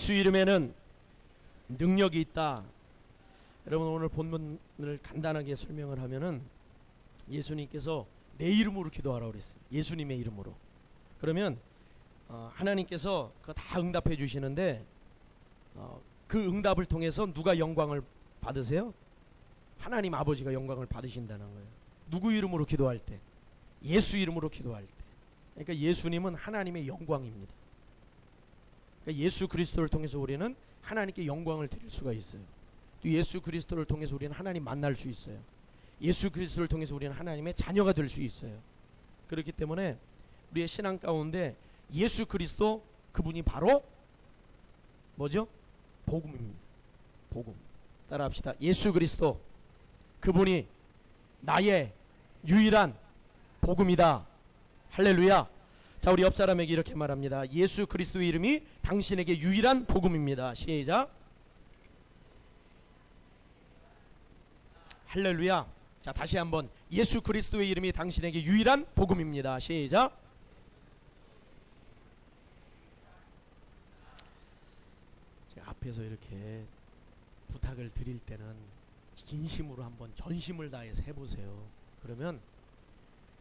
예수 이름에는 능력이 있다. 여러분, 오늘 본문을 간단하게 설명을 하면은 예수님께서 내 이름으로 기도하라고 그랬어요. 예수님의 이름으로. 그러면 하나님께서 그거 다 응답해 주시는데 그 응답을 통해서 누가 영광을 받으세요? 하나님 아버지가 영광을 받으신다는 거예요. 누구 이름으로 기도할 때? 예수 이름으로 기도할 때. 그러니까 예수님은 하나님의 영광입니다. 그러니까 예수 그리스도를 통해서 우리는 하나님께 영광을 드릴 수가 있어요. 또 예수 그리스도를 통해서 우리는 하나님 만날 수 있어요. 예수 그리스도를 통해서 우리는 하나님의 자녀가 될 수 있어요. 그렇기 때문에 우리의 신앙 가운데 예수 그리스도, 그분이 바로 뭐죠? 복음입니다. 복음. 따라합시다. 예수 그리스도, 그분이 나의 유일한 복음이다. 할렐루야. 자, 우리 옆 사람에게 이렇게 말합니다. 예수 그리스도의 이름이 당신에게 유일한 복음입니다. 시작. 할렐루야. 자, 다시 한번. 예수 그리스도의 이름이 당신에게 유일한 복음입니다. 시작. 제가 앞에서 이렇게 부탁을 드릴 때는 진심으로 한번 전심을 다해서 해보세요. 그러면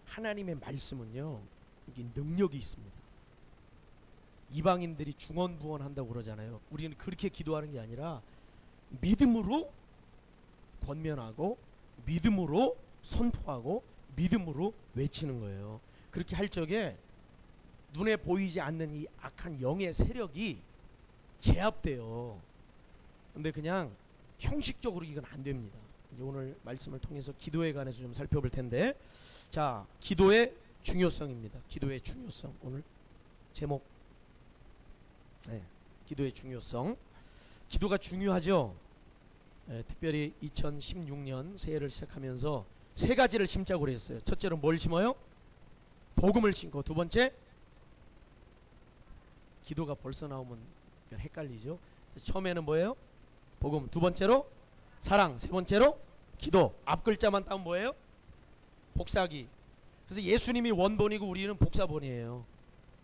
하나님의 말씀은요, 이게 능력이 있습니다. 이방인들이 중언부언한다고 그러잖아요. 우리는 그렇게 기도하는 게 아니라 믿음으로 권면하고 믿음으로 선포하고 믿음으로 외치는 거예요. 그렇게 할 적에 눈에 보이지 않는 이 악한 영의 세력이 제압돼요. 근데 그냥 형식적으로 이건 안 됩니다. 이제 오늘 말씀을 통해서 기도에 관해서 좀 살펴볼 텐데, 자, 기도의 중요성입니다. 기도의 중요성. 오늘 제목, 기도의 중요성. 기도가 중요하죠. 특별히 2016년 새해를 시작하면서 세 가지를 심자고 했어요. 첫째로 뭘 심어요? 복음을 심고, 두 번째, 기도가 벌써 나오면 헷갈리죠. 처음에는 뭐예요? 복음. 두 번째로 사랑. 세 번째로 기도. 앞 글자만 따면 뭐예요? 복사기. 그래서 예수님이 원본이고 우리는 복사본이에요.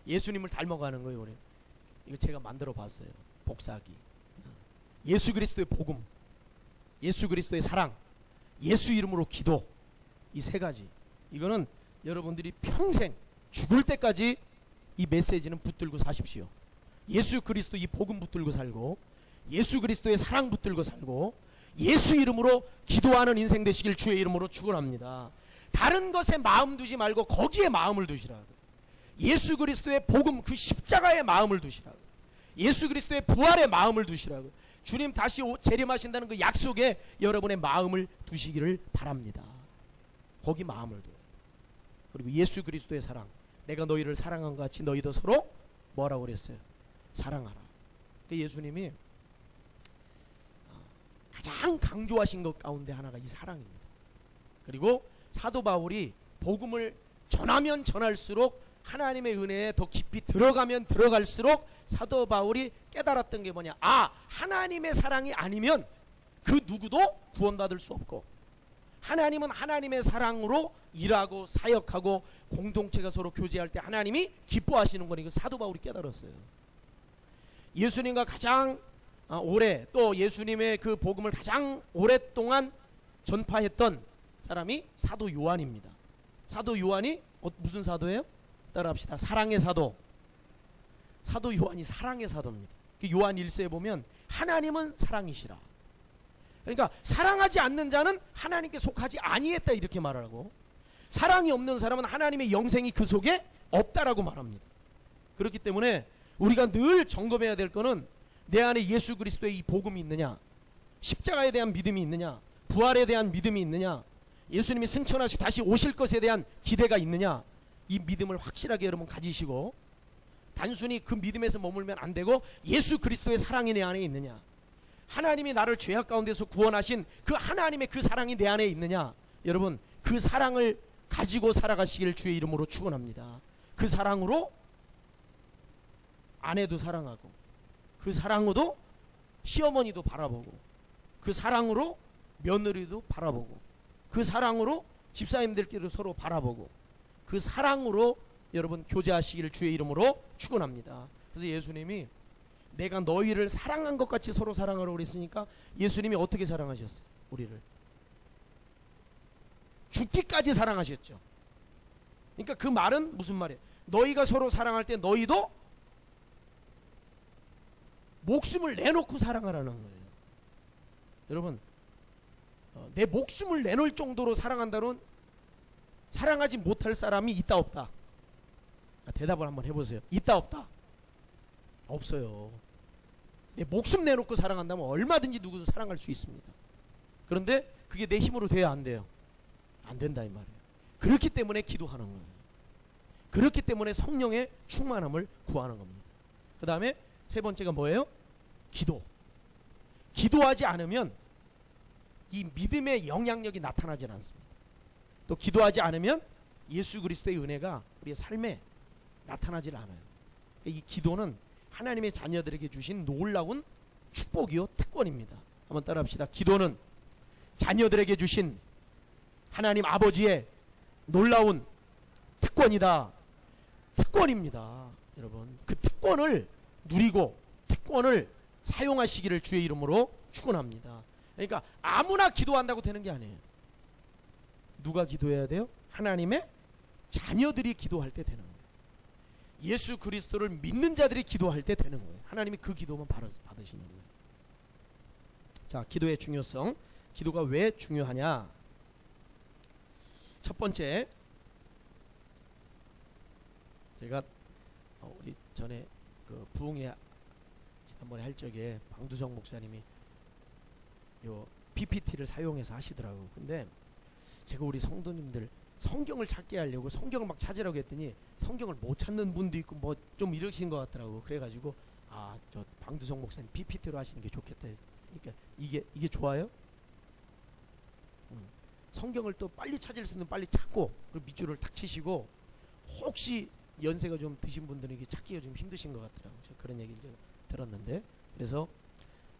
예수님을 닮아가는 거예요. 우리. 이거 제가 만들어 봤어요. 복사기. 예수 그리스도의 복음, 예수 그리스도의 사랑, 예수 이름으로 기도. 이 세 가지. 이거는 여러분들이 평생 죽을 때까지 이 메시지는 붙들고 사십시오. 예수 그리스도 이 복음 붙들고 살고, 예수 그리스도의 사랑 붙들고 살고, 예수 이름으로 기도하는 인생 되시길 주의 이름으로 축원합니다. 다른 것에 마음 두지 말고 거기에 마음을 두시라고. 예수 그리스도의 복음, 그 십자가에 마음을 두시라고. 예수 그리스도의 부활에 마음을 두시라고. 주님 다시 재림하신다는 그 약속에 여러분의 마음을 두시기를 바랍니다. 거기 마음을 둬요. 그리고 예수 그리스도의 사랑, 내가 너희를 사랑한 것 같이 너희도 서로 뭐라고 그랬어요? 사랑하라. 예수님이 가장 강조하신 것 가운데 하나가 이 사랑입니다. 그리고 사도 바울이 복음을 전하면 전할수록, 하나님의 은혜에 더 깊이 들어가면 들어갈수록 사도 바울이 깨달았던 게 뭐냐? 하나님의 사랑이 아니면 그 누구도 구원받을 수 없고, 하나님은 하나님의 사랑으로 일하고 사역하고 공동체가 서로 교제할 때 하나님이 기뻐하시는 거니, 그 사도 바울이 깨달았어요. 예수님과 가장 오래, 또 예수님의 그 복음을 가장 오랫동안 전파했던 사람이 사도 요한입니다. 사도 요한이 무슨 사도예요? 따라합시다. 사랑의 사도. 사도 요한이 사랑의 사도입니다. 요한 1세에 보면 하나님은 사랑이시라. 그러니까 사랑하지 않는 자는 하나님께 속하지 아니했다, 이렇게 말하고, 사랑이 없는 사람은 하나님의 영생이 그 속에 없다라고 말합니다. 그렇기 때문에 우리가 늘 점검해야 될 거는 내 안에 예수 그리스도의 이 복음이 있느냐, 십자가에 대한 믿음이 있느냐, 부활에 대한 믿음이 있느냐, 예수님이 승천하시고 다시 오실 것에 대한 기대가 있느냐, 이 믿음을 확실하게 여러분 가지시고, 단순히 그 믿음에서 머물면 안 되고 예수 그리스도의 사랑이 내 안에 있느냐, 하나님이 나를 죄악 가운데서 구원하신 그 하나님의 그 사랑이 내 안에 있느냐, 여러분 그 사랑을 가지고 살아가시길 주의 이름으로 축원합니다. 그 사랑으로 아내도 사랑하고, 그 사랑으로 시어머니도 바라보고, 그 사랑으로 며느리도 바라보고, 그 사랑으로 집사님들끼리 서로 바라보고, 그 사랑으로 여러분 교제하시기를 주의 이름으로 축원합니다. 그래서 예수님이 내가 너희를 사랑한 것 같이 서로 사랑하라고 그랬으니까 예수님이 어떻게 사랑하셨어요? 우리를 죽기까지 사랑하셨죠. 그러니까 그 말은 무슨 말이에요? 너희가 서로 사랑할 때 너희도 목숨을 내놓고 사랑하라는 거예요. 여러분, 내 목숨을 내놓을 정도로 사랑한다는, 사랑하지 못할 사람이 있다 없다? 대답을 한번 해보세요. 있다 없다? 없어요. 내 목숨 내놓고 사랑한다면 얼마든지 누구도 사랑할 수 있습니다. 그런데 그게 내 힘으로 돼야 안 돼요. 안 된다 이 말이에요. 그렇기 때문에 기도하는 거예요. 그렇기 때문에 성령의 충만함을 구하는 겁니다. 그 다음에 세 번째가 뭐예요? 기도. 기도하지 않으면 이 믿음의 영향력이 나타나지 않습니다. 또 기도하지 않으면 예수 그리스도의 은혜가 우리의 삶에 나타나질 않아요. 이 기도는 하나님의 자녀들에게 주신 놀라운 축복이요 특권입니다. 한번 따라합시다. 기도는 자녀들에게 주신 하나님 아버지의 놀라운 특권이다. 특권입니다. 여러분, 그 특권을 누리고 특권을 사용하시기를 주의 이름으로 축원합니다. 그러니까 아무나 기도한다고 되는 게 아니에요. 누가 기도해야 돼요? 하나님의 자녀들이 기도할 때 되는 거예요. 예수 그리스도를 믿는 자들이 기도할 때 되는 거예요. 하나님이 그 기도만 받으시는 거예요. 자, 기도의 중요성. 기도가 왜 중요하냐? 첫 번째, 제가 우리 전에 그 부흥회 지난번에 할 적에 방두성 목사님이 요 PPT를 사용해서 하시더라고요. 근데 제가 우리 성도님들 성경을 찾게 하려고 성경을 막 찾으라고 했더니 성경을 못 찾는 분도 있고 뭐 좀 이러신 것 같더라고. 그래가지고 저 방두성 목사님 PPT로 하시는 게 좋겠다. 그러니까 이게 좋아요? 성경을 또 빨리 찾을 수 있는 빨리 찾고 그리고 밑줄을 탁 치시고, 혹시 연세가 좀 드신 분들은 이게 찾기가 좀 힘드신 것 같더라고요. 제가 그런 얘기를 제가 들었는데, 그래서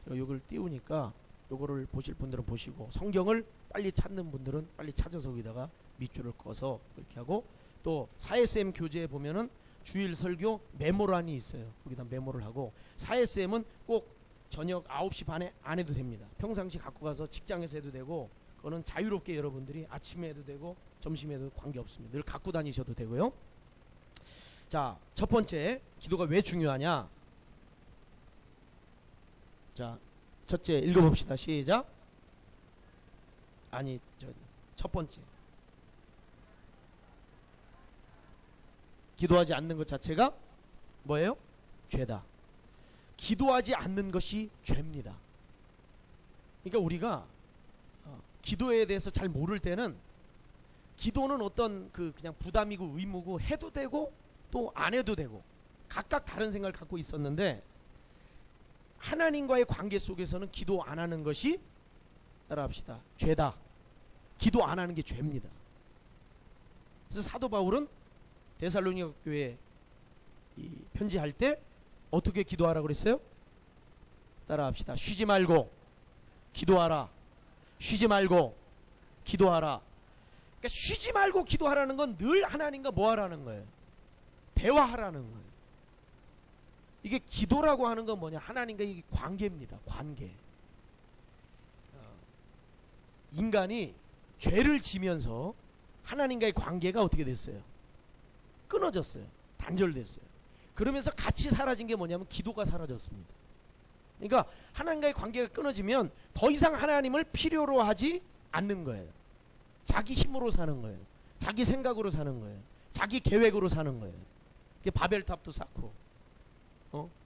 제가 이걸 띄우니까 요거를 보실 분들은 보시고, 성경을 빨리 찾는 분들은 빨리 찾아서 거기다가 밑줄을 꺼서 그렇게 하고, 또 사회쌤 교재에 보면은 주일 설교 메모란이 있어요. 거기다 메모를 하고, 사회쌤은 꼭 저녁 9시 반에 안 해도 됩니다. 평상시 갖고 가서 직장에서 해도 되고, 그거는 자유롭게 여러분들이 아침에 해도 되고 점심에 해도 관계없습니다. 늘 갖고 다니셔도 되고요. 자, 첫 번째, 기도가 왜 중요하냐? 자, 첫째 읽어봅시다. 시작. 아니, 첫 번째, 기도하지 않는 것 자체가 뭐예요? 죄다. 기도하지 않는 것이 죄입니다. 그러니까 우리가 기도에 대해서 잘 모를 때는 기도는 어떤 그냥 부담이고 의무고 해도 되고 또 안 해도 되고 각각 다른 생각을 갖고 있었는데, 하나님과의 관계 속에서는 기도 안 하는 것이, 따라합시다, 죄다. 기도 안 하는 게 죄입니다. 그래서 사도 바울은 데살로니가 교회에 편지할 때 어떻게 기도하라고 그랬어요? 따라합시다. 쉬지 말고 기도하라. 쉬지 말고 기도하라. 그러니까 쉬지 말고 기도하라는 건 늘 하나님과 뭐 하라는 거예요? 대화하라는 거예요. 이게 기도라고 하는 건 뭐냐? 하나님과 이 관계입니다. 관계. 인간이 죄를 지면서 하나님과의 관계가 어떻게 됐어요? 끊어졌어요. 단절됐어요. 그러면서 같이 사라진 게 뭐냐면 기도가 사라졌습니다. 그러니까 하나님과의 관계가 끊어지면 더 이상 하나님을 필요로 하지 않는 거예요. 자기 힘으로 사는 거예요. 자기 생각으로 사는 거예요. 자기 계획으로 사는 거예요. 바벨탑도 쌓고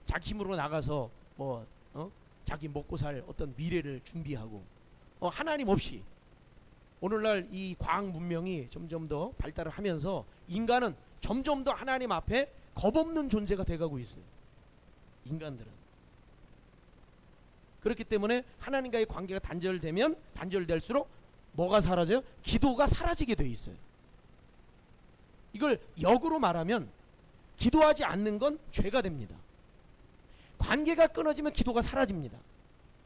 자기 힘으로 나가서 자기 먹고 살 어떤 미래를 준비하고, 하나님 없이 오늘날 이 과학 문명이 점점 더 발달을 하면서 인간은 점점 더 하나님 앞에 겁없는 존재가 돼가고 있어요. 인간들은. 그렇기 때문에 하나님과의 관계가 단절되면 단절될수록 뭐가 사라져요? 기도가 사라지게 돼 있어요. 이걸 역으로 말하면 기도하지 않는 건 죄가 됩니다. 관계가 끊어지면 기도가 사라집니다.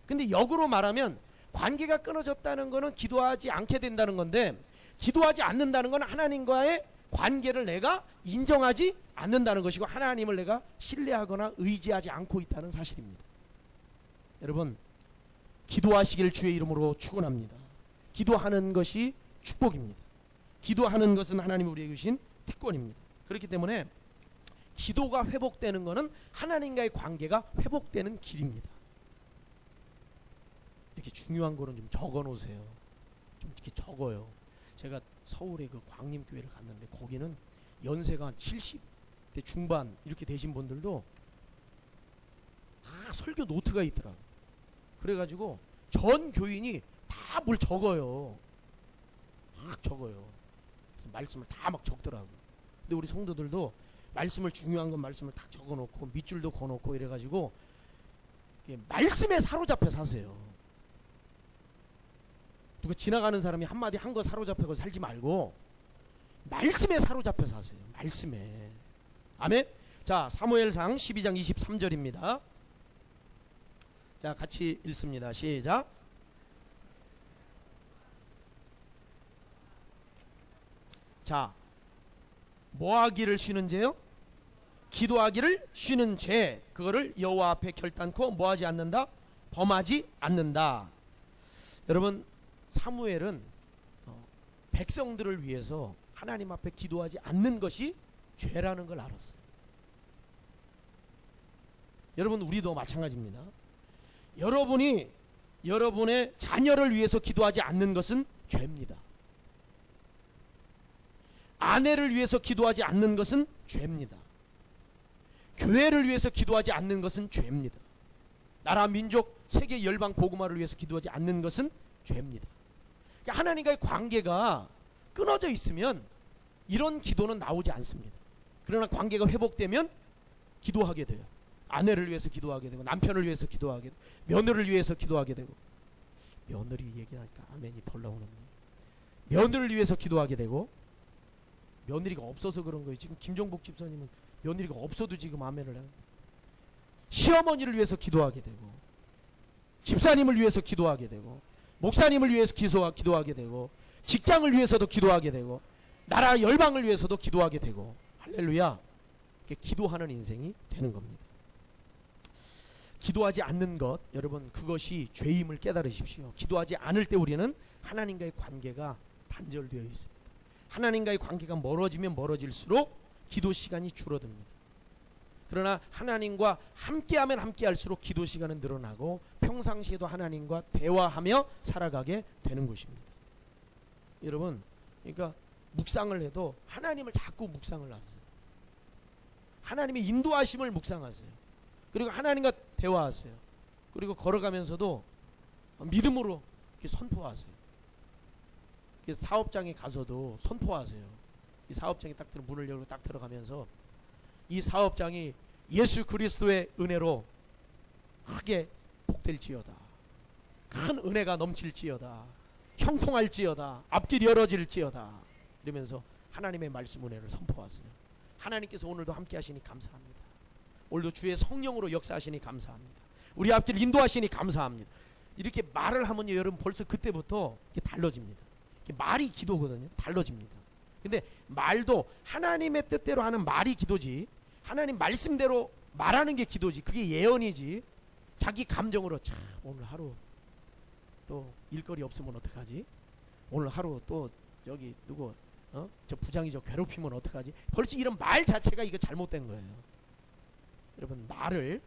근데 역으로 말하면 관계가 끊어졌다는 거는 기도하지 않게 된다는 건데, 기도하지 않는다는 건 하나님과의 관계를 내가 인정하지 않는다는 것이고 하나님을 내가 신뢰하거나 의지하지 않고 있다는 사실입니다. 여러분, 기도하시길 주의 이름으로 축원합니다. 기도하는 것이 축복입니다. 기도하는 것은 하나님이 우리에게 주신 특권입니다. 그렇기 때문에 기도가 회복되는 것은 하나님과의 관계가 회복되는 길입니다. 이렇게 중요한 거는 좀 적어 놓으세요. 좀 이렇게 적어요. 제가 서울의 그 광림교회를 갔는데 거기는 연세가 한 70대 중반 이렇게 되신 분들도 다 설교 노트가 있더라고요. 그래가지고 전 교인이 다 뭘 적어요. 막 적어요. 그래서 말씀을 다 막 적더라고요. 근데 우리 성도들도 말씀을 중요한 건 말씀을 딱 적어놓고 밑줄도 그어놓고 이래가지고 말씀에 사로잡혀 사세요. 누가 지나가는 사람이 한마디 한 거 사로잡혀 살지 말고 말씀에 사로잡혀 사세요. 말씀에. 아멘. 자, 사무엘상 12장 23절입니다. 자, 같이 읽습니다. 시작. 자, 뭐하기를 쉬는 죄요? 기도하기를 쉬는 죄. 그거를 여호와 앞에 결단코 뭐하지 않는다? 범하지 않는다. 여러분, 사무엘은 백성들을 위해서 하나님 앞에 기도하지 않는 것이 죄라는 걸 알았어요. 여러분, 우리도 마찬가지입니다. 여러분이 여러분의 자녀를 위해서 기도하지 않는 것은 죄입니다. 아내를 위해서 기도하지 않는 것은 죄입니다. 교회를 위해서 기도하지 않는 것은 죄입니다. 나라, 민족, 세계, 열방, 복음화를 위해서 기도하지 않는 것은 죄입니다. 그러니까 하나님과의 관계가 끊어져 있으면 이런 기도는 나오지 않습니다. 그러나 관계가 회복되면 기도하게 돼요. 아내를 위해서 기도하게 되고, 남편을 위해서 기도하게 되고, 며느리를 위해서 기도하게 되고. 며느리 얘기하니까 아멘이 덜 나오는데, 며느리를 위해서 기도하게 되고. 며느리가 없어서 그런 거예요. 지금 김종복 집사님은 며느리가 없어도 지금 아멘을 해요. 시어머니를 위해서 기도하게 되고, 집사님을 위해서 기도하게 되고, 목사님을 위해서 기도하게 되고, 직장을 위해서도 기도하게 되고, 나라 열방을 위해서도 기도하게 되고. 할렐루야. 이렇게 기도하는 인생이 되는 겁니다. 기도하지 않는 것, 여러분, 그것이 죄임을 깨달으십시오. 기도하지 않을 때 우리는 하나님과의 관계가 단절되어 있습니다. 하나님과의 관계가 멀어지면 멀어질수록 기도 시간이 줄어듭니다. 그러나 하나님과 함께하면 함께할수록 기도 시간은 늘어나고 평상시에도 하나님과 대화하며 살아가게 되는 것입니다. 여러분, 그러니까 묵상을 해도 하나님을 자꾸 묵상을 하세요. 하나님의 인도하심을 묵상하세요. 그리고 하나님과 대화하세요. 그리고 걸어가면서도 믿음으로 이렇게 선포하세요. 사업장에 가서도 선포하세요. 이 사업장에 딱 문을 열고 딱 들어가면서 이 사업장이 예수 그리스도의 은혜로 크게 복될지어다. 큰 은혜가 넘칠지어다. 형통할지어다. 앞길이 열어질지어다. 이러면서 하나님의 말씀 은혜를 선포하세요. 하나님께서 오늘도 함께 하시니 감사합니다. 오늘도 주의 성령으로 역사하시니 감사합니다. 우리 앞길 인도하시니 감사합니다. 이렇게 말을 하면요, 여러분 벌써 그때부터 이렇게 달라집니다. 말이 기도거든요. 달라집니다. 근데 말도 하나님의 뜻대로 하는 말이 기도지, 하나님 말씀대로 말하는 게 기도지, 그게 예언이지, 자기 감정으로 참 오늘 하루 또 일거리 없으면 어떡하지, 오늘 하루 또 여기 누구 저 부장이 저 괴롭히면 어떡하지, 벌써 이런 말 자체가 이거 잘못된 거예요. 여러분, 말을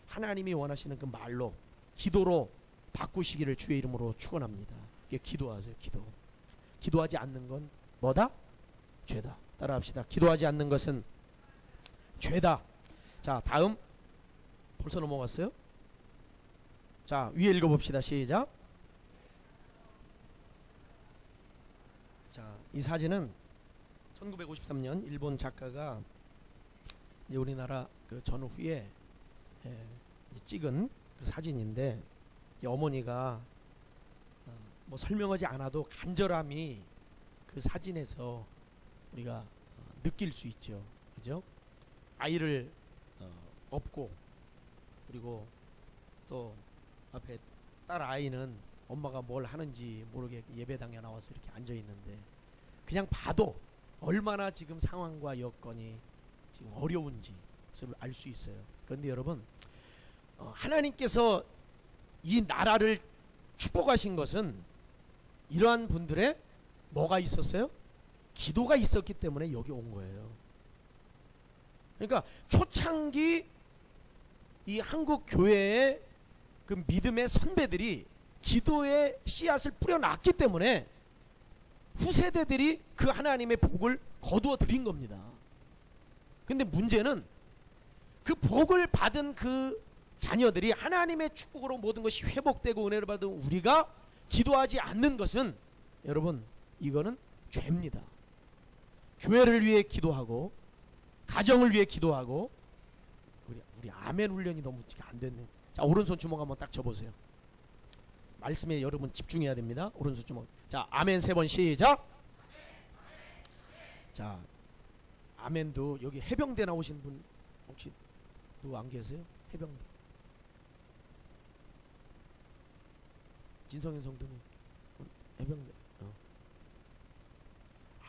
하나님이 원하시는 그 말로, 기도로 바꾸시기를 주의 이름으로 축원합니다. 기도하세요. 기도하지 않는 건 뭐다? 죄다. 따라합시다. 기도하지 않는 것은 죄다. 자, 다음. 벌써 넘어갔어요? 자, 위에 읽어봅시다. 시작. 자, 이 사진은 1953년 일본 작가가 이제 우리나라 그 전후에 찍은 그 사진인데, 어머니가 뭐 설명하지 않아도 간절함이 그 사진에서 우리가 느낄 수 있죠. 그죠? 아이를 업고, 그리고 또 앞에 딸 아이는 엄마가 뭘 하는지 모르게 예배당에 나와서 이렇게 앉아 있는데, 그냥 봐도 얼마나 지금 상황과 여건이 지금 어려운지 알 수 있어요. 그런데 여러분, 하나님께서 이 나라를 축복하신 것은 이러한 분들의 뭐가 있었어요? 기도가 있었기 때문에 여기 온 거예요. 그러니까 초창기 이 한국 교회의 그 믿음의 선배들이 기도의 씨앗을 뿌려놨기 때문에 후세대들이 그 하나님의 복을 거두어 드린 겁니다. 근데 문제는 그 복을 받은 그 자녀들이 하나님의 축복으로 모든 것이 회복되고 은혜를 받은 우리가 기도하지 않는 것은 여러분, 이거는 죄입니다. 교회를 위해 기도하고 가정을 위해 기도하고 우리 아멘 훈련이 너무 안 됐네. 자, 오른손 주먹 한번 딱 쳐보세요. 말씀에 여러분 집중해야 됩니다. 오른손 주먹. 자, 아멘 3번 시작. 자, 아멘도 여기 해병대 나오신 분 혹시 누구 안 계세요? 해병대. 진성현 성도님 해병대.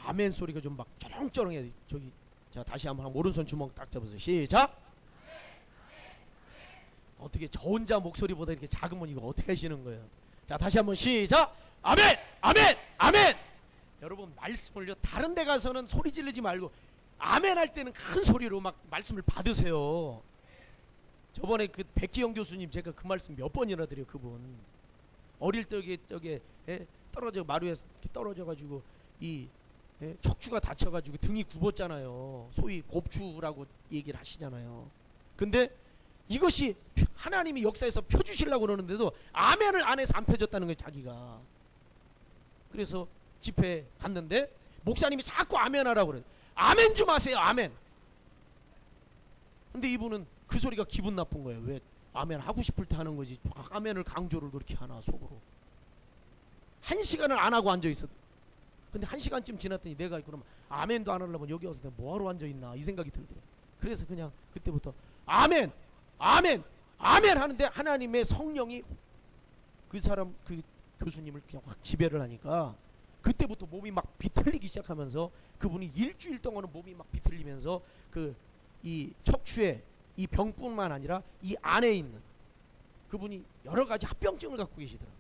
아멘 소리가 좀 막 쩌렁쩌렁해. 저기, 자, 다시 한번 오른손 주먹 딱 잡으세요. 시작. 어떻게 저 혼자 목소리보다 이렇게 작으면 이거 어떻게 하시는 거예요? 자, 다시 한번 시작. 아멘, 아멘, 아멘. 여러분, 말씀을요, 다른 데 가서는 소리 지르지 말고 아멘 할 때는 큰 소리로 막 말씀을 받으세요. 저번에 그 백기영 교수님 제가 그 말씀 몇 번이나 드려요. 그분 어릴 적에 저게 떨어져 마루에서 떨어져 가지고 이 척추가 다쳐가지고 등이 굽었잖아요. 소위 곱추라고 얘기를 하시잖아요. 근데 이것이 하나님이 역사에서 펴주시려고 그러는데도 아멘을 안 해서 안 펴졌다는 거예요, 자기가. 그래서 집회 갔는데 목사님이 자꾸 아멘 하라고 그래요. 아멘 좀 하세요, 아멘. 근데 이분은 그 소리가 기분 나쁜 거예요. 왜 아멘 하고 싶을 때 하는 거지, 아멘을 강조를 그렇게 하나 속으로. 1시간을 안 하고 앉아있어. 근데 1시간쯤 지났더니 내가 그러면 아멘도 안 하려면 여기 와서 내가 뭐하러 앉아있나 이 생각이 들더라고요. 그래서 그냥 그때부터 아멘, 아멘, 아멘 하는데 하나님의 성령이 그 사람, 그 교수님을 그냥 확 지배를 하니까 그때부터 몸이 막 비틀리기 시작하면서 그분이 일주일 동안은 몸이 막 비틀리면서 그 이 척추에 이 병뿐만 아니라 이 안에 있는 그분이 여러 가지 합병증을 갖고 계시더라고요.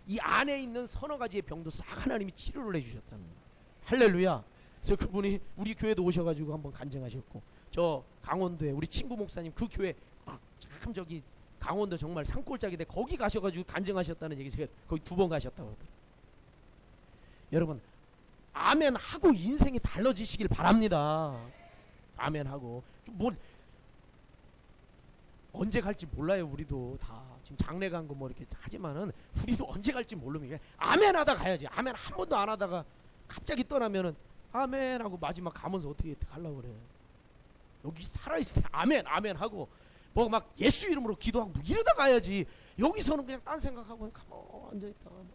이 안에 있는 서너 가지의 병도 싹 하나님이 치료를 해주셨다는 거예요. 할렐루야. 그래서 그분이 우리 교회도 오셔가지고 한번 간증하셨고, 저 강원도에 우리 친구 목사님 그 교회 참 저기 강원도 정말 산골짜기인데 거기 가셔가지고 간증하셨다는 얘기 제가 거기 2번 가셨다고 하더라고요. 여러분, 아멘 하고 인생이 달라지시길 바랍니다. 아멘 하고 뭐 언제 갈지 몰라요. 우리도 다 지금 장례 간 거 뭐 이렇게 하지만은 우리도 언제 갈지 모르면 아멘 하다 가야지. 아멘 한 번도 안 하다가 갑자기 떠나면은 아멘 하고 마지막 가면서 어떻게 가려고 그래. 여기 살아있을 때 아멘 아멘 하고 뭐 막 예수 이름으로 기도하고 뭐 이러다 가야지. 여기서는 그냥 딴 생각하고 가만 앉아있다. 뭐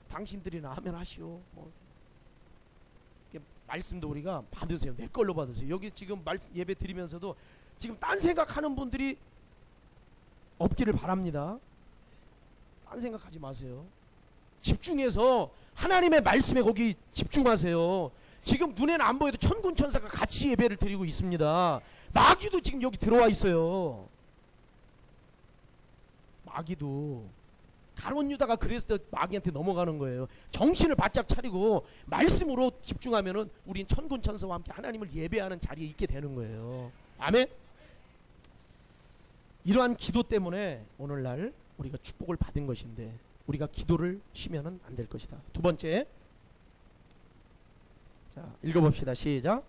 당신들이나 아멘 하시오. 뭐 말씀도 우리가 받으세요. 내 걸로 받으세요. 여기 지금 예배 드리면서도 지금 딴 생각하는 분들이 없기를 바랍니다. 딴 생각하지 마세요. 집중해서 하나님의 말씀에 거기 집중하세요. 지금 눈에는 안 보여도 천군 천사가 같이 예배를 드리고 있습니다. 마귀도 지금 여기 들어와 있어요. 마귀도. 가룟 유다가 그래서 마귀한테 넘어가는 거예요. 정신을 바짝 차리고 말씀으로 집중하면은 우린 천군 천사와 함께 하나님을 예배하는 자리에 있게 되는 거예요. 아멘. 이러한 기도 때문에 오늘날 우리가 축복을 받은 것인데 우리가 기도를 쉬면은 안 될 것이다. 2번째, 자 읽어봅시다. 시작.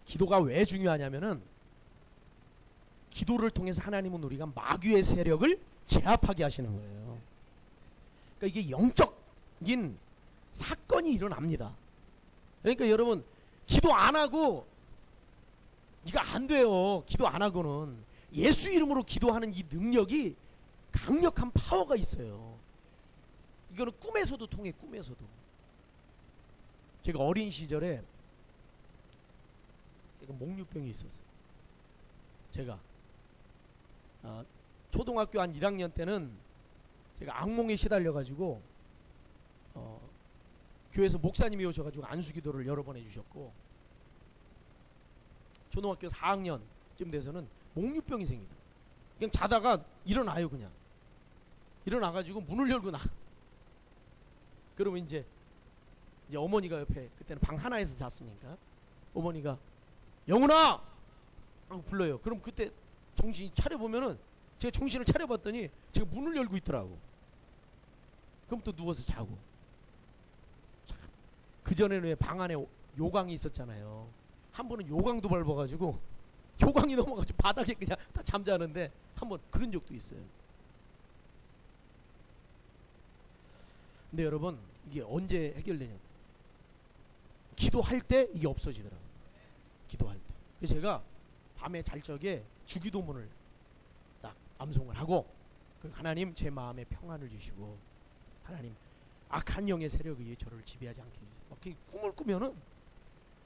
기도가 왜 중요하냐면은 기도를 통해서 하나님은 우리가 마귀의 세력을 제압하게 하시는 거예요. 그러니까 이게 영적인 사건이 일어납니다. 그러니까 여러분, 기도 안 하고 이거 안 돼요. 기도 안 하고는. 예수 이름으로 기도하는 이 능력이 강력한 파워가 있어요. 이거는 꿈에서도 통해. 꿈에서도. 제가 어린 시절에 제가 목류병이 있었어요. 제가 초등학교 한 1학년 때는 제가 악몽에 시달려 가지고 교회에서 목사님이 오셔가지고 안수기도를 여러 번 해주셨고, 초등학교 4학년쯤 돼서는 목류병이 생기다. 그냥 자다가 일어나요. 그냥 일어나가지고 문을 열고 나. 그러면 이제 어머니가 옆에, 그때는 방 하나에서 잤으니까 어머니가 영훈아 하고 불러요. 그럼 그때 정신이 차려보면은, 제가 정신을 차려봤더니 제가 문을 열고 있더라고. 그럼 또 누워서 자고. 그전에는 왜 방 안에 요강이 있었잖아요. 한 번은 요강도 밟아가지고 요강이 넘어가지고 바닥에 그냥 다 잠자는데 한 번 그런 적도 있어요. 근데 여러분, 이게 언제 해결되냐? 기도할 때 이게 없어지더라고요. 기도할 때. 그래서 제가 밤에 잘 적에 주기도문을 딱 암송을 하고, 하나님 제 마음에 평안을 주시고, 하나님 악한 영의 세력이 저를 지배하지 않게 해주세요. 막 꿈을 꾸면은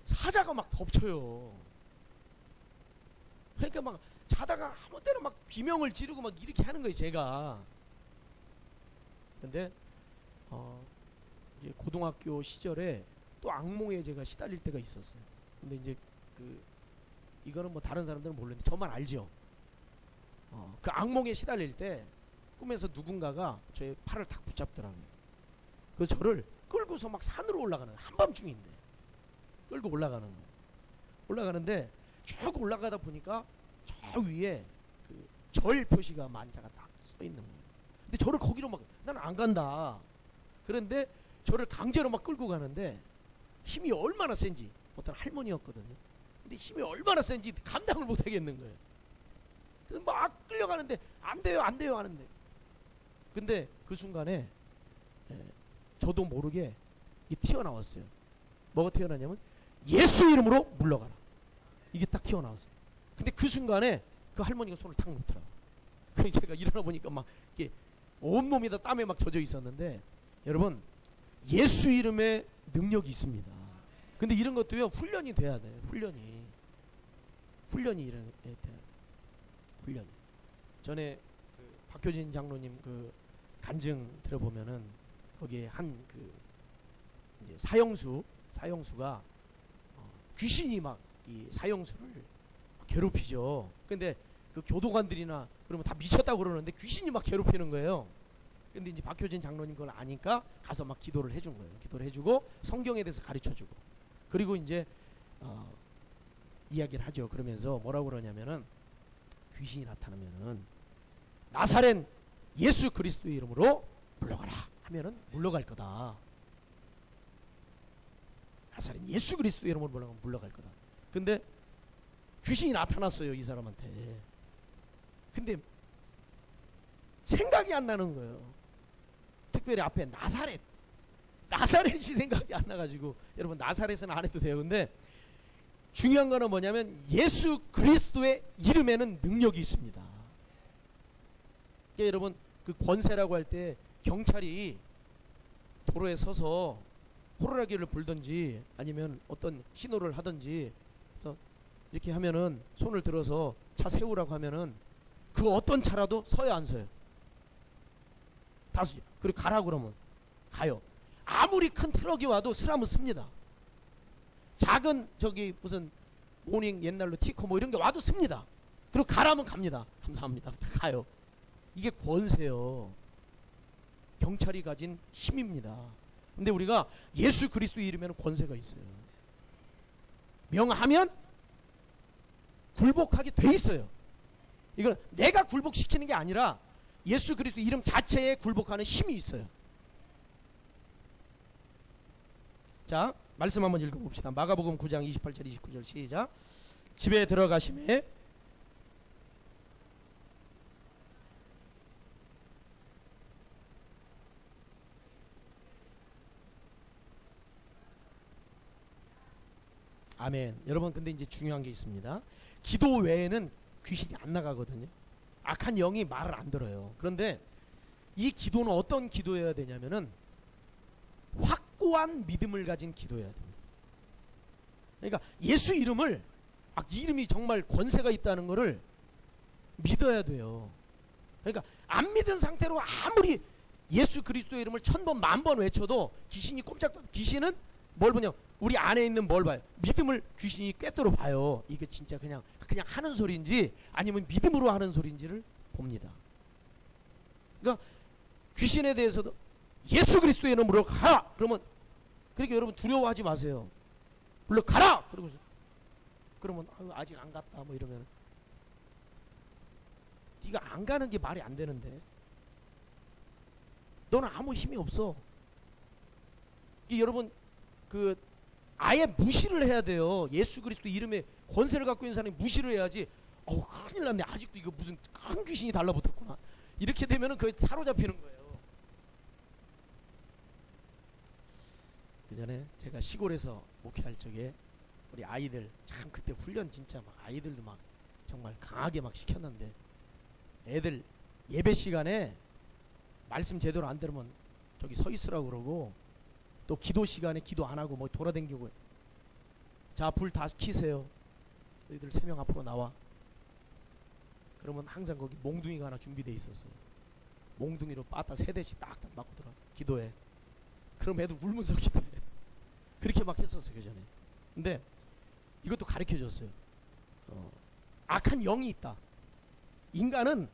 사자가 막 덮쳐요. 그러니까 막 자다가 아무 때나 막 비명을 지르고 막 이렇게 하는 거예요, 제가. 근데 이제 고등학교 시절에 또 악몽에 제가 시달릴 때가 있었어요. 근데 이제 이거는 뭐 다른 사람들은 모르는데 저만 알죠. 그 악몽에 시달릴 때 꿈에서 누군가가 저의 팔을 탁 붙잡더라고요. 그래서 저를 끌고서 막 산으로 올라가는, 한밤중인데 끌고 올라가는 거예요. 올라가는데 쭉 올라가다 보니까 저 위에 그 절 표시가 만자가 딱 써 있는 거예요. 근데 저를 거기로 막, 나는 안 간다. 그런데 저를 강제로 막 끌고 가는데 힘이 얼마나 센지, 어떤 할머니였거든요. 근데 힘이 얼마나 센지 감당을 못 하겠는 거예요. 그래서 막 끌려가는데 안 돼요, 안 돼요 하는데, 근데 그 순간에 저도 모르게 튀어나왔어요. 뭐가 튀어나왔냐면 예수 이름으로 물러가라. 이게 딱 튀어나왔어요. 근데 그 순간에 그 할머니가 손을 탁 놓더라고요. 그래서 제가 일어나 보니까 막 이게 온몸이 다 땀에 막 젖어 있었는데, 여러분, 예수 이름에 능력이 있습니다. 근데 이런 것도요, 훈련이 돼야 돼요. 훈련이 이런 돼야 돼요. 훈련이. 전에 박효진 장로님 간증 들어보면은 거기에 이제 사형수가 귀신이 막 이 사형수를 괴롭히죠. 근데 그 교도관들이나 그러면 다 미쳤다고 그러는데 귀신이 막 괴롭히는 거예요. 근데 이제 박효진 장로님 그걸 아니까 가서 막 기도를 해준 거예요. 기도를 해주고 성경에 대해서 가르쳐주고, 그리고 이제 이야기를 하죠. 그러면서 뭐라고 그러냐면은, 귀신이 나타나면은 나사렛 예수 그리스도의 이름으로 물러가라 하면은 물러갈 거다. 나사렛 예수 그리스도의 이름으로 물러갈 거다. 근데 귀신이 나타났어요, 이 사람한테. 근데 생각이 안 나는 거예요. 특별히 앞에 나사렛이 생각이 안 나가지고, 여러분 나사렛은 안 해도 돼요. 근데 중요한 거는 뭐냐면 예수 그리스도의 이름에는 능력이 있습니다. 그러니까 여러분, 그 권세라고 할 때 경찰이 도로에 서서 호루라기를 불든지 아니면 어떤 신호를 하든지 이렇게 하면은, 손을 들어서 차 세우라고 하면은 그 어떤 차라도 서요, 안 서요? 다 서요. 그리고 가라고 그러면 가요. 아무리 큰 트럭이 와도 쓰라면 씁니다. 작은 무슨 모닝 옛날로 티코 뭐 이런 게 와도 씁니다. 그리고 가라면 갑니다. 감사합니다. 가요. 이게 권세요. 경찰이 가진 힘입니다. 근데 우리가 예수 그리스도 이름에는 권세가 있어요. 명하면 굴복하게 돼 있어요. 이건 내가 굴복시키는 게 아니라 예수 그리스도 이름 자체에 굴복하는 힘이 있어요. 자, 말씀 한번 읽어봅시다. 마가복음 9장 28절 29절 시작. 집에 들어가심에 아멘. 여러분, 근데 이제 중요한 게 있습니다. 기도 외에는 귀신이 안 나가거든요. 악한 영이 말을 안 들어요. 그런데 이 기도는 어떤 기도여야 되냐면은 확고한 믿음을 가진 기도여야 됩니다. 그러니까 예수 이름을, 이 이름이 정말 권세가 있다는 것을 믿어야 돼요. 그러니까 안 믿은 상태로 아무리 예수 그리스도의 이름을 1000번 10,000번 외쳐도 귀신이 꼼짝도, 귀신은 뭘 보냐, 우리 안에 있는 뭘 봐요? 믿음을 귀신이 꿰뚫어 봐요. 이게 진짜 그냥 하는 소리인지 아니면 믿음으로 하는 소리인지를 봅니다. 그러니까 귀신에 대해서도 예수 그리스도의 이름으로 가라 그러면, 그러니까 여러분 두려워하지 마세요. 물러 가라 그러면 아직 안 갔다 뭐 이러면, 네가 안 가는 게 말이 안 되는데 너는 아무 힘이 없어. 이 여러분 그 아예 무시를 해야 돼요. 예수 그리스도 이름에 권세를 갖고 있는 사람이 무시를 해야지. 큰일 났네, 아직도 이거 무슨 큰 귀신이 달라붙었구나, 이렇게 되면은 그게 사로잡히는 거예요. 그 전에 제가 시골에서 목회할 적에 우리 아이들 참 그때 훈련 진짜 막 아이들도 막 정말 강하게 막 시켰는데, 애들 예배 시간에 말씀 제대로 안 들으면 저기 서 있으라고 그러고, 또 기도 시간에 기도 안 하고 뭐 돌아다니고, 자 불 다 켜세요, 너희들 3명 앞으로 나와. 그러면 항상 거기 몽둥이가 하나 준비돼 있었어요. 몽둥이로 빠따 3대씩 딱딱 맞고 들어 기도해. 그럼 애들 울면서 기도해. 그렇게 막 했었어요 그 전에. 근데 이것도 가르쳐 줬어요. 악한 영이 있다. 인간은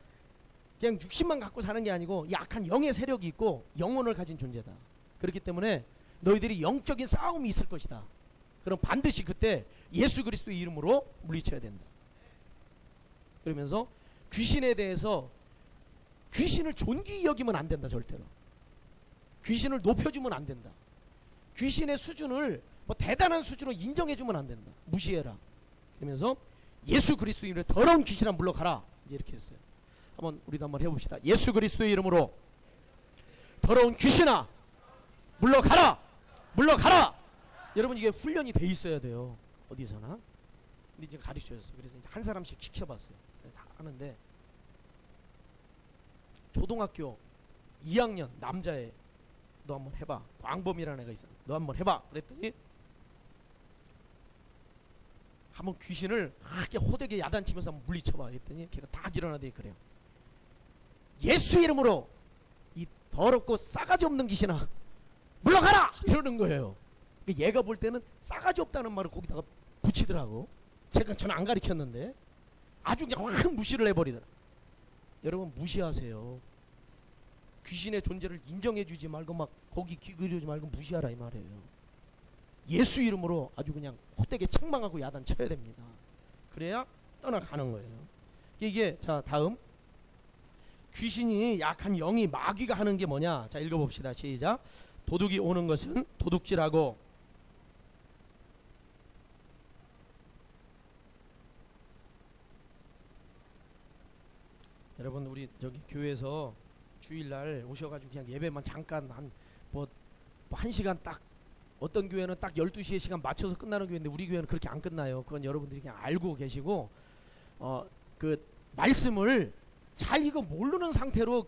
그냥 육신만 갖고 사는 게 아니고 이 악한 영의 세력이 있고 영혼을 가진 존재다. 그렇기 때문에 너희들이 영적인 싸움이 있을 것이다. 그럼 반드시 그때 예수 그리스도의 이름으로 물리쳐야 된다. 그러면서 귀신에 대해서, 귀신을 존귀히 여기면 안 된다. 절대로 귀신을 높여주면 안 된다. 귀신의 수준을 뭐 대단한 수준으로 인정해주면 안 된다. 무시해라. 그러면서 예수 그리스도의 이름으로 더러운 귀신아 물러가라, 이제 이렇게 했어요. 한번 우리도 한번 해봅시다. 예수 그리스도의 이름으로 더러운 귀신아 물러가라, 물러가라. 여러분 이게 훈련이 돼 있어야 돼요, 어디서나. 근데 이제 가르쳐줬어요. 그래서 이제 한 사람씩 시켜봤어요. 다 하는데, 초등학교 2학년 남자애, 너 한번 해봐. 광범이라는 애가 있어. 너 한번 해봐. 그랬더니 한번 귀신을 하게 호되게 야단치면서 한번 물리쳐봐. 그랬더니 걔가 딱 일어나더니 그래요. 예수 이름으로 이 더럽고 싸가지 없는 귀신아 물러가라! 이러는 거예요. 얘가 볼 때는 싸가지 없다는 말을 거기다가 붙이더라고. 제가 저는 안 가르쳤는데 아주 그냥 확 무시를 해버리더라. 여러분 무시하세요. 귀신의 존재를 인정해주지 말고 막 거기 귀 기울이지 말고 무시하라 이 말이에요. 예수 이름으로 아주 그냥 헛되게 책망하고 야단 쳐야 됩니다. 그래야 떠나가는 거예요. 이게 자 다음, 귀신이 약한 영이 마귀가 하는 게 뭐냐. 자 읽어봅시다. 시작. 도둑이 오는 것은 도둑질하고 여러분 우리 저기 교회에서 주일날 오셔가지고 그냥 예배만 잠깐 한 1시간 딱, 어떤 교회는 딱 12시에 시간 맞춰서 끝나는 교회인데 우리 교회는 그렇게 안 끝나요. 그건 여러분들이 그냥 알고 계시고, 그 말씀을 잘 이거 모르는 상태로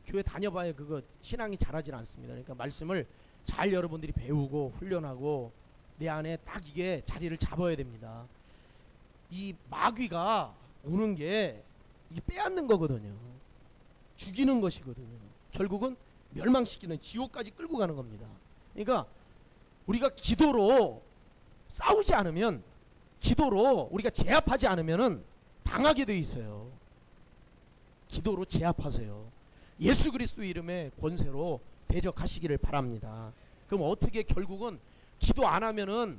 교회 다녀봐야 그거 신앙이 자라질 않습니다. 그러니까 말씀을 잘 여러분들이 배우고 훈련하고 내 안에 딱 이게 자리를 잡아야 됩니다. 이 마귀가 오는 게 이게 빼앗는 거거든요. 죽이는 것이거든요. 결국은 멸망시키는, 지옥까지 끌고 가는 겁니다. 그러니까 우리가 기도로 싸우지 않으면, 기도로 우리가 제압하지 않으면은 당하게 돼 있어요. 기도로 제압하세요. 예수 그리스도 이름의 권세로 대적하시기를 바랍니다. 그럼 어떻게 결국은 기도 안 하면은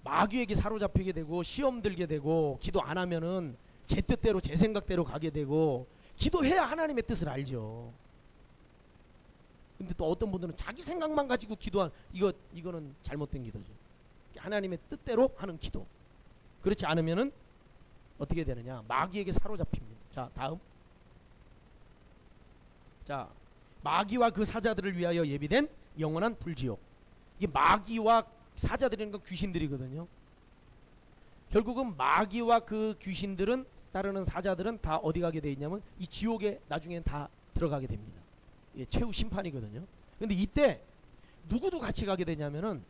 마귀에게 사로잡히게 되고 시험 들게 되고, 기도 안 하면은 제 뜻대로 제 생각대로 가게 되고, 기도해야 하나님의 뜻을 알죠. 근데 또 어떤 분들은 자기 생각만 가지고 기도한, 이거는 잘못된 기도죠. 하나님의 뜻대로 하는 기도. 그렇지 않으면은 어떻게 되느냐, 마귀에게 사로잡힙니다. 자 다음, 자 마귀와 그 사자들을 위하여 예비된 영원한 불지옥. 이게 마귀와 사자들이라는 건 귀신들이거든요. 결국은 마귀와 그 귀신들은, 따르는 사자들은 다 어디 가게 돼 있냐면 이 지옥에 나중엔 다 들어가게 됩니다. 이게 최후 심판이거든요. 근데 이때 누구도 같이 가게 되냐면은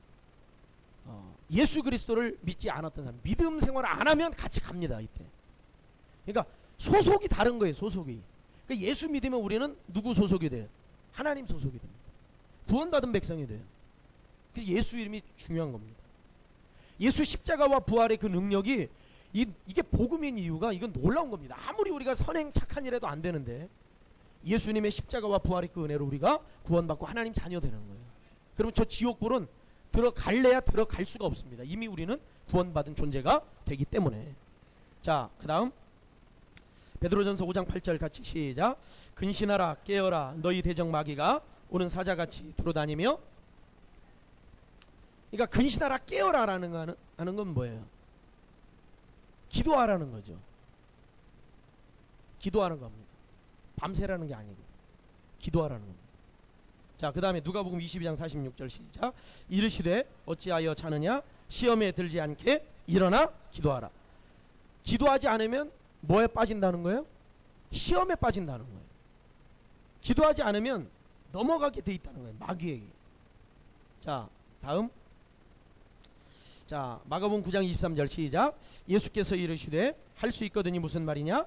예수 그리스도를 믿지 않았던 사람, 믿음 생활을 안 하면 같이 갑니다. 이때. 그러니까 소속이 다른 거예요. 소속이. 그러니까 예수 믿으면 우리는 누구 소속이 돼요? 하나님 소속이 됩니다. 구원받은 백성이 돼요. 그래서 예수 이름이 중요한 겁니다. 예수 십자가와 부활의 그 능력이 이게 복음인 이유가 이건 놀라운 겁니다. 아무리 우리가 선행 착한 일해도 안 되는데 예수님의 십자가와 부활의 그 은혜로 우리가 구원받고 하나님 자녀 되는 거예요. 그러면 저 지옥불은 들어갈래야 들어갈 수가 없습니다. 이미 우리는 구원받은 존재가 되기 때문에. 자, 그 다음 베드로전서 5장 8절 같이 시작. 근신하라 깨어라 너희 대적 마귀가 오는 사자같이 두루다니며. 그러니까 근신하라 깨어라라는 하는 건 뭐예요? 기도하라는 거죠. 기도하는 겁니다. 밤새라는 게 아니고 기도하라는 겁니다. 자, 그 다음에 누가복음 22장 46절 시작. 이르시되 어찌하여 자느냐 시험에 들지 않게 일어나 기도하라. 기도하지 않으면 뭐에 빠진다는 거예요? 시험에 빠진다는 거예요. 기도하지 않으면 넘어가게 돼 있다는 거예요. 마귀에게. 자, 다음. 자, 마가복음 9장 23절 시작. 예수께서 이르시되 할 수 있거든이 무슨 말이냐?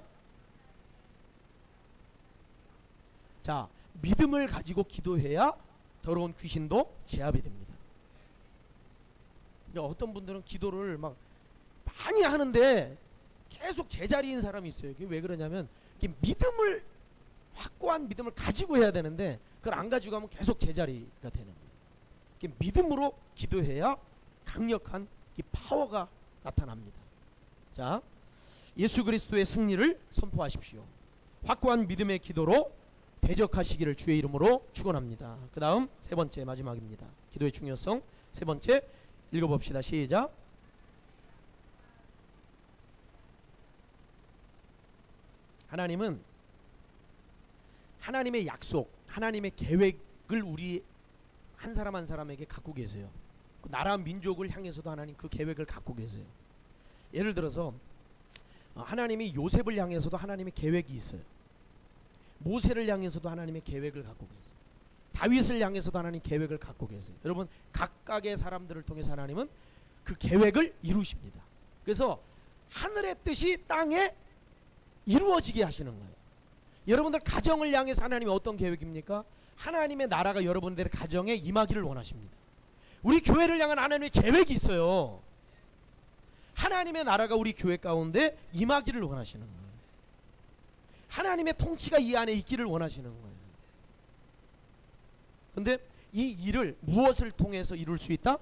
자, 믿음을 가지고 기도해야 더러운 귀신도 제압이 됩니다. 어떤 분들은 기도를 막 많이 하는데 계속 제자리인 사람이 있어요. 그게 왜 그러냐면 믿음을, 확고한 믿음을 가지고 해야 되는데 그걸 안 가지고 하면 계속 제자리가 되는 거예요. 믿음으로 기도해야 강력한 파워가 나타납니다. 자, 예수 그리스도의 승리를 선포하십시오. 확고한 믿음의 기도로 대적하시기를 주의 이름으로 축원합니다. 그 다음 세 번째 마지막입니다. 기도의 중요성 세 번째 읽어봅시다. 시작. 하나님은 하나님의 약속, 하나님의 계획을 우리 한 사람 한 사람에게 갖고 계세요. 나라 민족을 향해서도 하나님 그 계획을 갖고 계세요. 예를 들어서 하나님이 요셉을 향해서도 하나님의 계획이 있어요. 모세를 향해서도 하나님의 계획을 갖고 계세요. 다윗을 향해서도 하나님 계획을 갖고 계세요. 여러분 각각의 사람들을 통해서 하나님은 그 계획을 이루십니다. 그래서 하늘의 뜻이 땅에 이루어지게 하시는 거예요. 여러분들 가정을 향해서 하나님이 어떤 계획입니까? 하나님의 나라가 여러분들의 가정에 임하기를 원하십니다. 우리 교회를 향한 하나님의 계획이 있어요. 하나님의 나라가 우리 교회 가운데 임하기를 원하시는 거예요. 하나님의 통치가 이 안에 있기를 원하시는 거예요. 그런데 이 일을 무엇을 통해서 이룰 수 있다?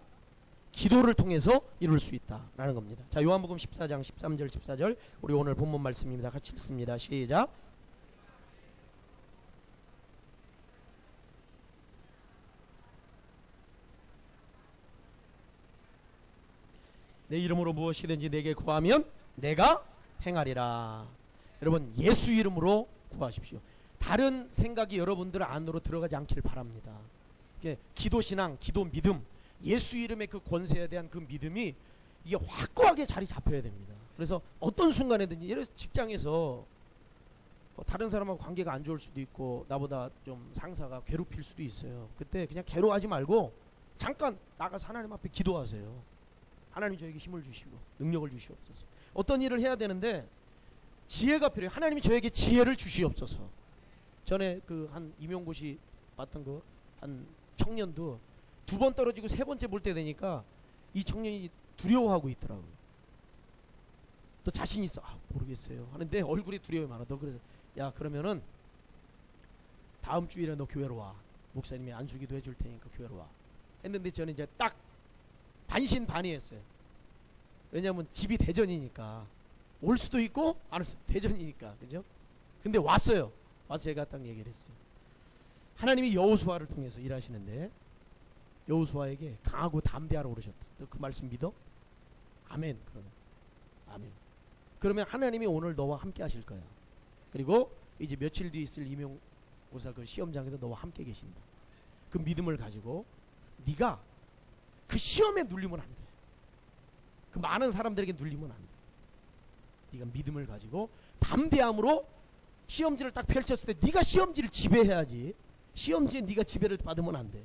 기도를 통해서 이룰 수 있다라는 겁니다. 자, 요한복음 14장 13절 14절 우리 오늘 본문 말씀입니다. 같이 읽습니다. 시작. 내 이름으로 무엇이든지 내게 구하면 내가 행하리라. 여러분 예수 이름으로 구하십시오. 다른 생각이 여러분들 안으로 들어가지 않기를 바랍니다. 기도신앙, 기도 믿음, 예수 이름의 그 권세에 대한 그 믿음이 이게 확고하게 자리 잡혀야 됩니다. 그래서 어떤 순간에든지 예를 들어 직장에서 다른 사람하고 관계가 안 좋을 수도 있고 나보다 좀 상사가 괴롭힐 수도 있어요. 그때 그냥 괴로워하지 말고 잠깐 나가서 하나님 앞에 기도하세요. 하나님 저에게 힘을 주시고 능력을 주시옵소서. 어떤 일을 해야 되는데 지혜가 필요해요. 하나님이 저에게 지혜를 주시옵소서. 전에 그 한 임용고시 봤던 그 한 청년도 두 번 떨어지고 세 번째 볼 때 되니까 이 청년이 두려워하고 있더라고요. 또 자신 있어. 모르겠어요 하는데 얼굴에 두려움이 많아. 너 그래서 야 그러면은 다음 주일에 너 교회로 와. 목사님이 안수기도 해줄 테니까 교회로 와. 했는데 저는 이제 딱 반신반의했어요. 왜냐하면 집이 대전이니까 올 수도 있고 안 올 수도 대전이니까 그죠? 근데 왔어요. 와서 제가 딱 얘기를 했어요. 하나님이 여호수아를 통해서 일하시는데 여호수아에게 강하고 담대하라 그러셨다. 너 그 말씀 믿어? 아멘. 그러면 아멘. 그러면 하나님이 오늘 너와 함께 하실 거야. 그리고 이제 며칠 뒤에 있을 임용고사 그 시험장에서 너와 함께 계신다. 그 믿음을 가지고 네가 그 시험에 눌리면 안 돼. 그 많은 사람들에게 눌리면 안 돼. 네가 믿음을 가지고 담대함으로 시험지를 딱 펼쳤을 때 네가 시험지를 지배해야지. 시험지에 네가 지배를 받으면 안 돼.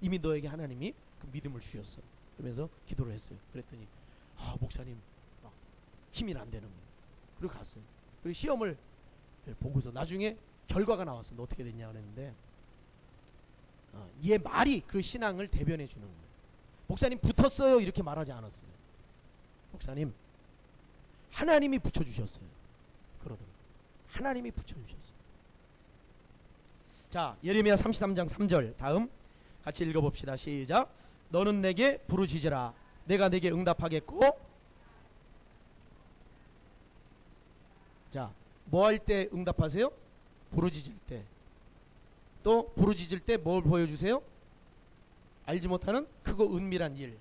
이미 너에게 하나님이 그 믿음을 주셨어. 그러면서 기도를 했어요. 그랬더니 목사님 막 힘이 안 되는 거예요. 그리고 갔어요. 그리고 시험을 보고서 나중에 결과가 나왔어. 너 어떻게 됐냐 그랬는데 얘 말이 그 신앙을 대변해 주는 거예요. 목사님 붙었어요 이렇게 말하지 않았어요. 목사님 하나님이 붙여주셨어요. 그러더라고요. 하나님이 붙여주셨어요. 자, 예레미야 33장 3절 다음 같이 읽어봅시다. 시작. 너는 내게 부르짖으라. 내가 내게 응답하겠고. 자, 뭐 할 때 응답하세요? 부르짖을 때. 또 부르짖을 때 뭘 보여주세요? 알지 못하는 크고 은밀한 일,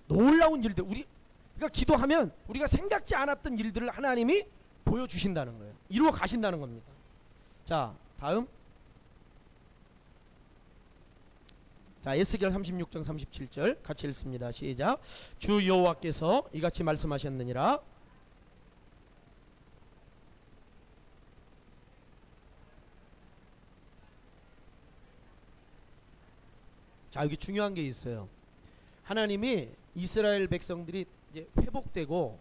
놀라운 일들. 우리가 기도하면 우리가 생각지 않았던 일들을 하나님이 보여주신다는 거예요. 이루어 가신다는 겁니다. 자, 다음. 자, 에스겔 36장 37절 같이 읽습니다. 시작. 주 여호와께서 이같이 말씀하셨느니라. 자, 여기 중요한 게 있어요. 하나님이 이스라엘 백성들이 이제 회복되고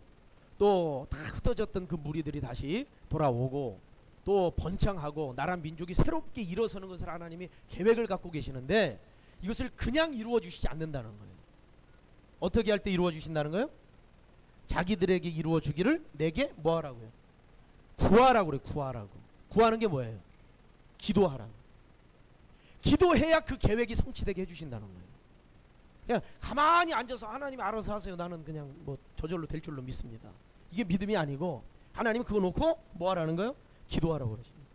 또 다 흩어졌던 그 무리들이 다시 돌아오고 또 번창하고 나라 민족이 새롭게 일어서는 것을 하나님이 계획을 갖고 계시는데 이것을 그냥 이루어 주시지 않는다는 거예요. 어떻게 할 때 이루어 주신다는 거예요? 자기들에게 이루어 주기를 내게 뭐 하라고요? 구하라고 그래요. 구하라고. 구하는 게 뭐예요? 기도하라고. 기도해야 그 계획이 성취되게 해주신다는 거예요. 그냥 가만히 앉아서 하나님 알아서 하세요. 나는 그냥 뭐 저절로 될 줄로 믿습니다. 이게 믿음이 아니고 하나님은 그거 놓고 뭐 하라는 거예요? 기도하라고 그러시는 거예요.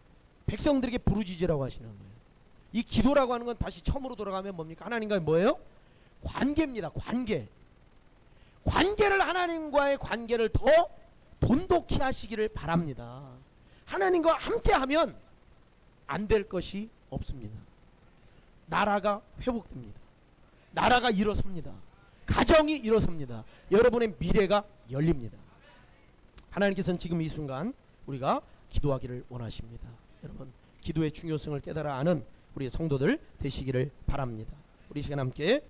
백성들에게 부르짖으라고 하시는 거예요. 이 기도라고 하는 건 다시 처음으로 돌아가면 뭡니까? 하나님과의 뭐예요? 관계입니다. 관계. 관계를 하나님과의 관계를 더 돈독히 하시기를 바랍니다. 하나님과 함께하면 안 될 것이 없습니다. 나라가 회복됩니다. 나라가 일어섭니다. 가정이 일어섭니다. 여러분의 미래가 열립니다. 하나님께서는 지금 이 순간 우리가 기도하기를 원하십니다. 여러분 기도의 중요성을 깨달아 아는 우리 성도들 되시기를 바랍니다. 우리 시간 함께